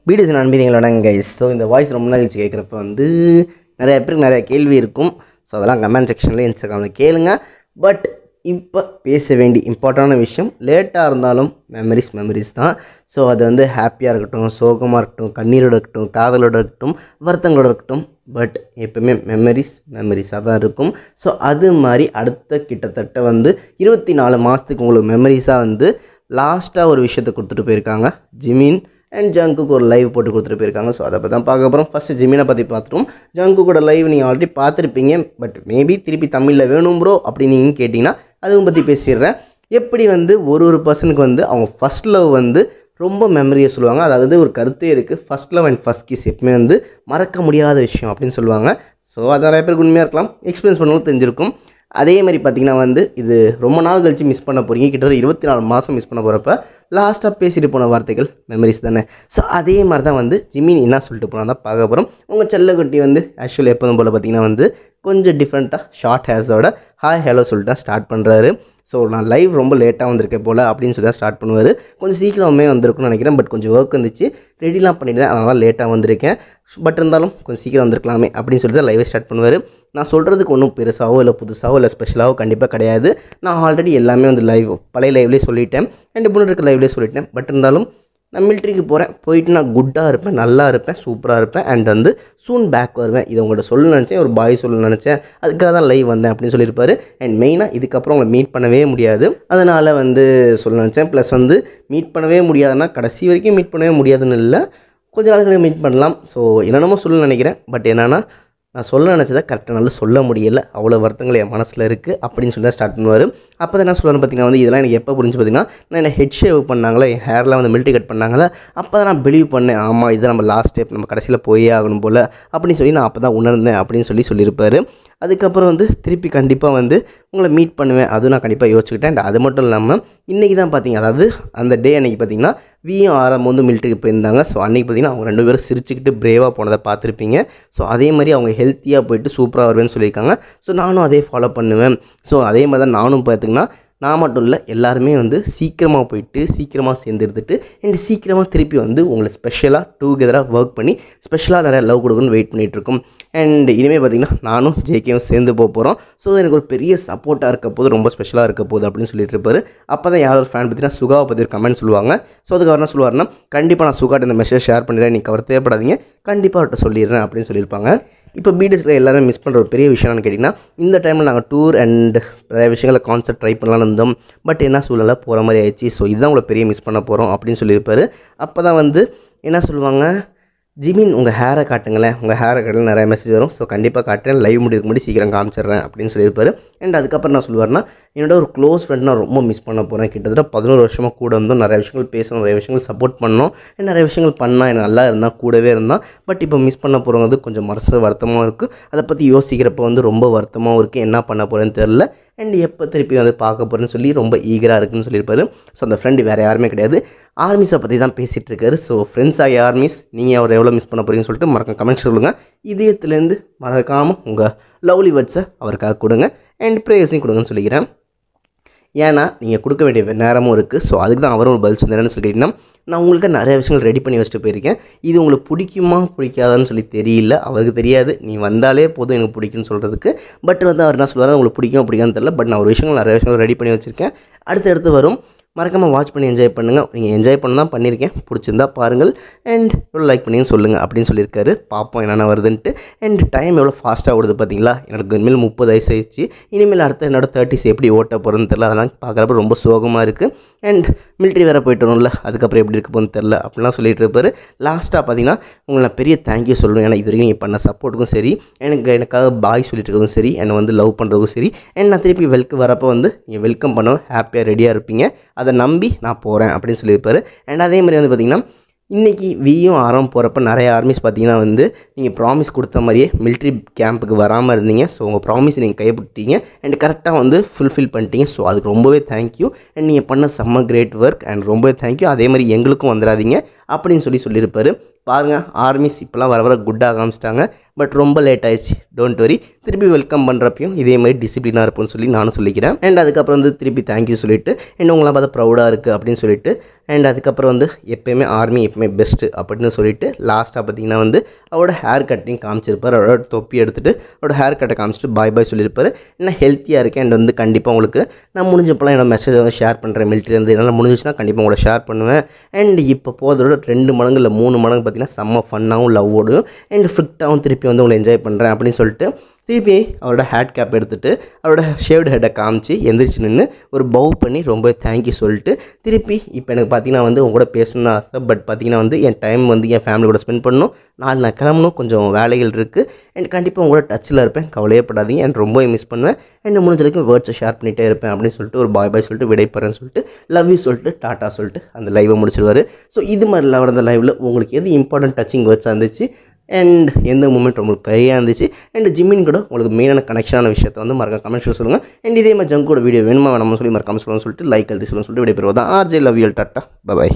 Videos அனுப்பிங்களோட guys. So இந்த voice ரொம்ப நாள் கழிச்சு கேட்குறப்ப வந்து நிறைய பேருக்கு நிறைய கேள்வி இருக்கும். ஸோ அதெல்லாம் கமெண்ட் செக்ஷனில் இன்ஸ்டாகிராமில் கேளுங்க. பட் இப்போ பேச வேண்டிய இம்பார்ட்டண்டான விஷயம், லேட்டாக இருந்தாலும் மெமரிஸ் தான். ஸோ அது வந்து ஹாப்பியாக இருக்கட்டும், சோகமாக இருக்கட்டும், கண்ணீரோட இருக்கட்டும், காதலோட இருக்கட்டும், வருத்தங்களோட இருக்கட்டும், பட் எப்போவுமே மெமரிஸாக தான் இருக்கும். ஸோ அது மாதிரி அடுத்த கிட்டத்தட்ட வந்து 24 மாதத்துக்கு உங்களுக்கு மெமரிஸாக வந்து லாஸ்ட்டாக ஒரு விஷயத்தை கொடுத்துட்டு போயிருக்காங்க. ஜிமின் அண்ட் ஜங்குக்கு ஒரு லைவ் போட்டு கொடுத்துட்டு போயிருக்காங்க. ஸோ அதை பற்றி தான் பார்க்க போகிறோம். ஃபஸ்ட்டு ஜிமினை பற்றி பார்த்துட்டோம். ஜங்குக்கோட லைவ் நீங்கள் ஆல்ரெடி பார்த்துருப்பீங்க. பட் மேபி திருப்பி தமிழில் வேணும் ப்ரோ அப்படின்னு நீங்கள் கேட்டிங்கன்னா அதுவும் பற்றி பேசிடுறேன். எப்படி வந்து ஒரு பர்சனுக்கு வந்து அவங்க ஃபஸ்ட் லவ் வந்து ரொம்ப மெமரியை சொல்லுவாங்க. அதாவது ஒரு கருத்தே இருக்குது, first love and first kiss எப்பவுமே வந்து மறக்க முடியாத விஷயம் அப்படின்னு சொல்லுவாங்க. ஸோ அது நிறைய பேருக்கு உண்மையாக இருக்கலாம், எக்ஸ்பீரியன்ஸ் பண்ணவும் தெரிஞ்சிருக்கும். அதே மாதிரி பார்த்திங்கன்னா வந்து இது ரொம்ப நாள் கழித்து மிஸ் பண்ண போகிறீங்க. கிட்டத்தட்ட 24 மாதம் மிஸ் பண்ண போகிறப்ப லாஸ்ட்டாக பேசிட்டு போன வார்த்தைகள் மெமரிஸ் தானே. ஸோ அதே மாதிரி தான் வந்து ஜிமின் என்ன சொல்லிட்டு போனால் தான் பார்க்க போகிறோம். உங்கள் செல்லக்குட்டி வந்து ஆக்சுவலி எப்போதும் போல் பார்த்திங்கன்னா வந்து கொஞ்சம் டிஃப்ரெண்ட்டாக ஷார்ட் ஹேர்ஸோட ஹாய் ஹலோ சொல்லிட்டு தான் ஸ்டார்ட் பண்ணுறாரு. ஸோ நான் லைவ் ரொம்ப லேட்டாக வந்திருக்கேன் போல் அப்படின்னு சொல்லி தான் ஸ்டார்ட் பண்ணுவார். கொஞ்சம் சீக்கிரமே வந்திருக்குன்னு நினைக்கிறேன். பட் கொஞ்சம் ஒர்க் வந்துச்சு, ரெடிலாம் பண்ணிவிட்டேன், அதனால தான் லேட்டாக வந்திருக்கேன். பட் இருந்தாலும் கொஞ்சம் சீக்கிரம் வந்திருக்கலாமே அப்படின்னு சொல்லி தான் லைவை ஸ்டார்ட் பண்ணுவார். நான் சொல்கிறதுக்கு ஒன்றும் பெருசாவோ இல்லை புதுசாவோ இல்லை ஸ்பெஷலாகவோ கண்டிப்பாக கிடையாது. நான் ஆல்ரெடி எல்லாமே வந்து பழைய லைவ்லேயே சொல்லிட்டேன் அண்ட் முன்னாடி இருக்க லைவ்லேயே சொல்லிட்டேன். பட் இருந்தாலும் நான் மிலிட்ரிக்கு போகிறேன், போயிட்டு நான் குட்டாக இருப்பேன், நல்லா இருப்பேன், சூப்பராக இருப்பேன் அண்ட் வந்து சூன் பேக் வருவேன். இதை உங்கள்கிட்ட சொல்ல நினச்சேன், ஒரு பாய் சொல்ல நினச்சேன், அதுக்காக தான் லைவ் வந்தேன் அப்படின்னு சொல்லியிருப்பார். அண்ட் மெயினாக இதுக்கப்புறம் உங்களை மீட் பண்ணவே முடியாது, அதனால் வந்து சொல்ல நினச்சேன். ப்ளஸ் வந்து மீட் பண்ணவே முடியாதுன்னா கடைசி வரைக்கும் மீட் பண்ணவே முடியாதுன்னு இல்லை, கொஞ்சம் நாளுக்கு மீட் பண்ணலாம். ஸோ என்னென்னமோ சொல்ல நினைக்கிறேன். பட் என்னென்னா நான் சொல்ல நினச்சதை கரெக்டாக நல்லா சொல்ல முடியலை, அவ்வளோ வருத்தங்கள் என் மனசில் இருக்குது அப்படின்னு சொல்லி தான் ஸ்டார்ட் பண்ணுவார். அப்போ தான் என்ன சொல்லுவார் பார்த்திங்கன்னா வந்து இதெல்லாம் எனக்கு எப்போ புரிஞ்சு பார்த்திங்கன்னா, நான் என்ன ஹெட் ஷேவ் பண்ணாங்களே, என் ஹேர்லாம் வந்து மில்ட்ரி கட் பண்ணாங்களே, அப்போ தான் நான் பிலீவ் பண்ணேன், ஆமாம் இது நம்ம லாஸ்ட் ஸ்டெப், நம்ம கடைசியில் போயே ஆகணும் போல் அப்படின்னு சொல்லி நான் அப்போ தான் உணர்ந்தேன் அப்படின்னு சொல்லியிருப்பார். அதுக்கப்புறம் வந்து திருப்பி கண்டிப்பாக வந்து உங்களை மீட் பண்ணுவேன், அதுவும் நான் கண்டிப்பாக யோசிச்சுக்கிட்டேன். அண்ட் அது மட்டும் இல்லாமல் இன்றைக்கி தான் பார்த்திங்க, அதாவது அந்த டே அன்றைக்கி பார்த்திங்கன்னா வியும் ஆரம் வந்து மிலிட்ரிக்கு போயிருந்தாங்க. ஸோ அன்றைக்கி பார்த்திங்கன்னா அவங்க 2 பேரும் சிரிச்சுக்கிட்டு பிரேவாக போனதை பார்த்துருப்பீங்க. ஸோ அதே மாதிரி அவங்க ஹெல்த்தியாக போயிட்டு சூப்பராக வருவேன்னு சொல்லியிருக்காங்க. ஸோ நானும் அதே ஃபாலோ பண்ணுவேன். ஸோ அதே மாதிரி தான் நானும் பார்த்திங்கன்னா நான் மட்டும் இல்லை எல்லாருமே வந்து சீக்கிரமாக போயிட்டு சீக்கிரமாக சேர்ந்து எடுத்துகிட்டு அண்ட் சீக்கிரமாக திருப்பி வந்து உங்களை ஸ்பெஷலாக டூகெதராக ஒர்க் பண்ணி ஸ்பெஷலாக நிறையா லவ் கொடுக்கணும்னு வெயிட் பண்ணிகிட்ருக்கோம். அண்ட் இனிமேல் பார்த்திங்கன்னா நானும் ஜேகேவும் சேர்ந்து போகிறோம். ஸோ எனக்கு ஒரு பெரிய சப்போர்ட்டாக இருக்க போது, ரொம்ப ஸ்பெஷலாக இருக்க போகுது அப்படின்னு சொல்லிட்டு இருப்பார். அப்போ தான் யாரோ ஒரு ஃபேன் பார்த்தீங்கன்னா சுகாவை பற்றி ஒரு கமெண்ட் சொல்லுவாங்க. ஸோ அதுக்கு அவர் என்ன சொல்லுவார்னா, கண்டிப்பாக நான் சுகாட்ட இந்த மெசேஜ் ஷேர் பண்ணிடுறேன், நீங்கள் அவர் தேவைப்படாதீங்க, கண்டிப்பாக அவர்கிட்ட சொல்லிடுறேன் அப்படின்னு சொல்லியிருப்பாங்க. இப்போ பிடிஎஸில் எல்லாருமே மிஸ் பண்ணுற ஒரு பெரிய விஷயம்னு கேட்டிங்கன்னா, இந்த டைமில் நாங்கள் டூர் அண்ட் நிறைய விஷயங்களை கான்செர்ட் ட்ரை பண்ணலான்னு இருந்தோம். பட் என்ன சூழலை போகிற மாதிரி ஆயிடுச்சு. ஸோ இதுதான் உங்களை பெரிய மிஸ் பண்ண போகிறோம் அப்படின்னு சொல்லியிருப்பார். அப்போ தான் வந்து என்ன சொல்லுவாங்க, ஜிமின் உங்கள் ஹேரை காட்டுங்களேன், உங்கள் ஹேரை காட்டல நிறைய மெசேஜ் வரும். ஸோ கண்டிப்பாக காட்டுறேன், லைவ் முடிவுக்கு முன்னாடி சீக்கிரம் காமிச்சிடுறேன் அப்படின்னு சொல்லியிருப்பார். அண்ட் அதுக்கப்புறம் நான் சொல்லுவார்னா, என்னோட ஒரு க்ளோஸ் ஃப்ரெண்ட் நான் ரொம்ப மிஸ் பண்ண போகிறேன். கிட்டத்தட்ட 11 வருஷமாக கூட இருந்தோம், நிறைய விஷயங்கள் பேசணும், நிறைய விஷயங்கள் சப்போர்ட் பண்ணோம், நிறைய விஷயங்கள் பண்ணால் எனக்கு நல்லா இருந்தால் கூடவே இருந்தால். பட் இப்போ மிஸ் பண்ண போகிறவங்க கொஞ்சம் வருத்தமாக இருக்குது. அதை பற்றி யோசிக்கிறப்ப வந்து ரொம்ப வருத்தமாகவும் இருக்குது, என்ன பண்ண போகிறேன்னு தெரில அண்ட் எப்போ திருப்பி வந்து பார்க்க போகிறேன்னு சொல்லி ரொம்ப ஈகராக இருக்குன்னு சொல்லியிருப்பாரு. ஸோ அந்த ஃப்ரெண்டு வேறு யாருமே கிடையாது, ஆர்மிஸை பற்றி தான் பேசிகிட்டு இருக்காரு. ஸோ ஃப்ரெண்ட்ஸ் ஆகிய ஆர்மிஸ், நீங்கள் அவர் எவ்வளோ மிஸ் பண்ண போகிறீங்கன்னு சொல்லிட்டு மறக்காம கமெண்ட்ஸ் சொல்லுங்கள். இதயத்துலேருந்து மறக்காமல் உங்கள் லவ்லி வேர்ட்ஸை அவருக்காக கொடுங்க அண்ட் ப்ரேயர்ஸையும் கொடுங்கன்னு சொல்லிக்கிறேன். ஏன்னா நீங்கள் கொடுக்க வேண்டிய நேரமும் இருக்குது. ஸோ அதுக்கு தான் அவரும் ஒரு பதில் சொன்னார்னு சொல்லிட்டீங்கன்னா, நான் உங்களுக்கு நிறைய விஷயங்கள் ரெடி பண்ணி வச்சுட்டு போயிருக்கேன். இது உங்களுக்கு பிடிக்குமா பிடிக்காதான்னு சொல்லி தெரியல, அவருக்கு தெரியாது, நீ வந்தாலே போதும் எனக்கு பிடிக்குன்னு சொல்கிறதுக்கு. பட் வந்து அவர் என்ன சொல்லுவார், உங்களுக்கு பிடிக்கும் பிடிக்கான்னு தெரியல, பட் நான் ஒரு விஷயங்கள் நிறைய விஷயங்கள் ரெடி பண்ணி வச்சுருக்கேன், அடுத்து வரும். மறக்காமல் வாட்ச் பண்ணி என்ஜாய் பண்ணுங்கள். நீங்கள் என்ஜாய் பண்ண தான் பண்ணியிருக்கேன், பிடிச்சிருந்தா பாருங்கள் அண்ட் எவ்வளோ லைக் பண்ணின்னு சொல்லுங்கள் அப்படின்னு சொல்லியிருக்காரு. பார்ப்போம் என்னென்ன வருதுன்ட்டு. அண்ட் டைம் எவ்வளோ ஃபாஸ்ட்டாக ஓடுது பார்த்தீங்களா. எனக்கு இனிமேல் 30 வயசு ஆயிடுச்சு, இனிமேல் அடுத்த என்னோட 30s எப்படி ஓட்ட போகிறதுன்னு தெரில. அதெல்லாம் பார்க்குறப்ப ரொம்ப சோகமாக இருக்குது. அண்ட் மிலிட்ரி வேறு போய்ட்டு வரணும்ல, அதுக்கப்புறம் எப்படி இருக்க போகுதுன்னு தெரில அப்படிலாம் சொல்லிட்டு இருப்பார். லாஸ்ட்டாக பார்த்தீங்கன்னா உங்களை நான் பெரிய தேங்க்யூ சொல்லணும். ஏன்னா இது வரைக்கும் நீங்கள் பண்ண சப்போர்ட்டுக்கும் சரி, எனக்காக பாய் சொல்லிட்டு இருக்கிறதும் சரி, என்னை வந்து லவ் பண்ணுறதுக்கும் சரி, அண்ட் நான் திருப்பி வரப்போ வந்து நீங்கள் வெல்கம் பண்ண ஹாப்பியாக ரெடியாக இருப்பீங்க, அதை நம்பி நான் போகிறேன் அப்படின்னு சொல்லியிருப்பார். அண்ட் அதே மாதிரி வந்து பார்த்திங்கன்னா இன்றைக்கி வியும் ஆரம் போகிறப்ப நிறைய ஆர்மிஸ் பார்த்திங்கன்னா வந்து நீங்கள் ப்ராமிஸ் கொடுத்த மாதிரியே மிலிட்ரி கேம்புக்கு வராமல் இருந்தீங்க. ஸோ உங்கள் ப்ராமிஸ் நீங்கள் கைப்பற்றிட்டீங்க அண்ட் கரெக்டாக வந்து ஃபுல்ஃபில் பண்ணிட்டீங்க. ஸோ அதுக்கு ரொம்பவே தேங்க்யூ அண்ட் நீங்கள் பண்ண செம்ம கிரேட் ஒர்க் அண்ட் ரொம்பவே தேங்க்யூ. அதே மாதிரி எங்களுக்கும் வந்துடாதீங்க அப்படின்னு சொல்லியிருப்பார். பாருங்கள் ஆர்மிஸ் இப்போலாம் வர வர குட்டாக ஆரம்பிச்சிட்டாங்க. பட் ரொம்ப லேட் ஆயிடுச்சு. டோன்ட் வரி, திருப்பி வெல்கம் பண்ணுறப்பையும் இதே மாதிரி டிசிப்ளினாக இருப்போம்னு சொல்லி நானும் சொல்லிக்கிறேன். அண்ட் அதுக்கப்புறம் வந்து திருப்பி தேங்க்யூ சொல்லிவிட்டு அண்ட் உங்களாம் பார்த்தா ப்ரௌடாக இருக்குது அப்படின்னு சொல்லிட்டு அண்ட் அதுக்கப்புறம் வந்து எப்போயுமே ஆர்மி எப்போயுமே பெஸ்ட்டு அப்படின்னு சொல்லிட்டு லாஸ்ட்டாக பார்த்தீங்கன்னா வந்து அவரோட ஹேர் கட்டிங் காமிச்சிருப்பார். அவரோட தொப்பி எடுத்துகிட்டு அவரோட ஹேர் கட்டை காமிச்சிட்டு பாய் சொல்லியிருப்பார். இன்னும் ஹெல்த்தியாக இருக்கேன் அண்ட் வந்து கண்டிப்பாக உங்களுக்கு நான் முடிஞ்சப்போலாம் என்னோட மெசேஜ் வந்து ஷேர் பண்ணுறேன். மிலிட்ரிலேருந்து என்னால் முடிஞ்சிச்சுன்னா கண்டிப்பாக உங்களை ஷேர் பண்ணுவேன். அண்ட் இப்போ போகிறதோட 2 மடங்கு இல்லை 3 மடங்கு பார்த்தீங்கன்னா செம்ம ஃபன்னாகவும் லவ்வோடும் அண்ட் ஃபிட்டாகவும் திருப்பி வந்து உங்களை என்ஜாய் பண்ணுறேன் அப்படின்னு சொல்லிட்டு திருப்பி அவரோட ஹேட் கேப் எடுத்துகிட்டு அவரோட ஷேவ்டு ஹெட்டை காமிச்சு எந்திரிச்சு நின்று ஒரு பவ் பண்ணி ரொம்ப தேங்க்யூ சொல்லிட்டு திருப்பி இப்போ எனக்கு பார்த்தீங்கன்னா வந்து உங்க கூட பேசணும்னு ஆசை. பட் பார்த்தீங்கன்னா வந்து என் டைம் வந்து என் ஃபேமிலி கூட ஸ்பெண்ட் பண்ணணும். நாலு நான் கிளம்பணும், கொஞ்சம் வேலைகள் இருக்குது அண்ட் கண்டிப்பாக உங்களோட டச்சில் இருப்பேன், கவலையப்படாதீங்க. அண்ட் ரொம்ப மிஸ் பண்ணுவேன் அண்ட் முடிஞ்ச வரைக்கும் வேர்ட்ஸை ஷேர் பண்ணிகிட்டே இருப்பேன் அப்படின்னு சொல்லிட்டு ஒரு பாய் சொல்லிட்டு விடைபெறேன்னு சொல்லிட்டு லவ் யூ சொல்லிட்டு டாட்டா சொல்லிட்டு அந்த லைவை முடிச்சிருவார். ஸோ இது மாதிரி நடந்த லைவில் உங்களுக்கு எது இம்பார்ட்டன்ட் டச்சிங் வேர்ட்ஸாக இருந்துச்சு அண்ட் எந்த மூமெண்ட் உங்களுக்கு கையாக இருந்துச்சு அண்ட் ஜிம்மின் கூட உங்களுக்கு மெயினான கனெக்ஷனான விஷயத்தை வந்து மறக்காம கமெண்ட்ஸில் சொல்லுங்கள். அண்ட் இதே மாதிரி ஜங்க் கூட வீடியோ வேணுமா வேணாமல் சொல்லி மறக்காம சொல்லுங்கள் சொல்லிட்டு லைக் எழுதி சொல்லுங்கள் சொல்லிட்டு விடைபெறுவது தான். RJ love you tata by.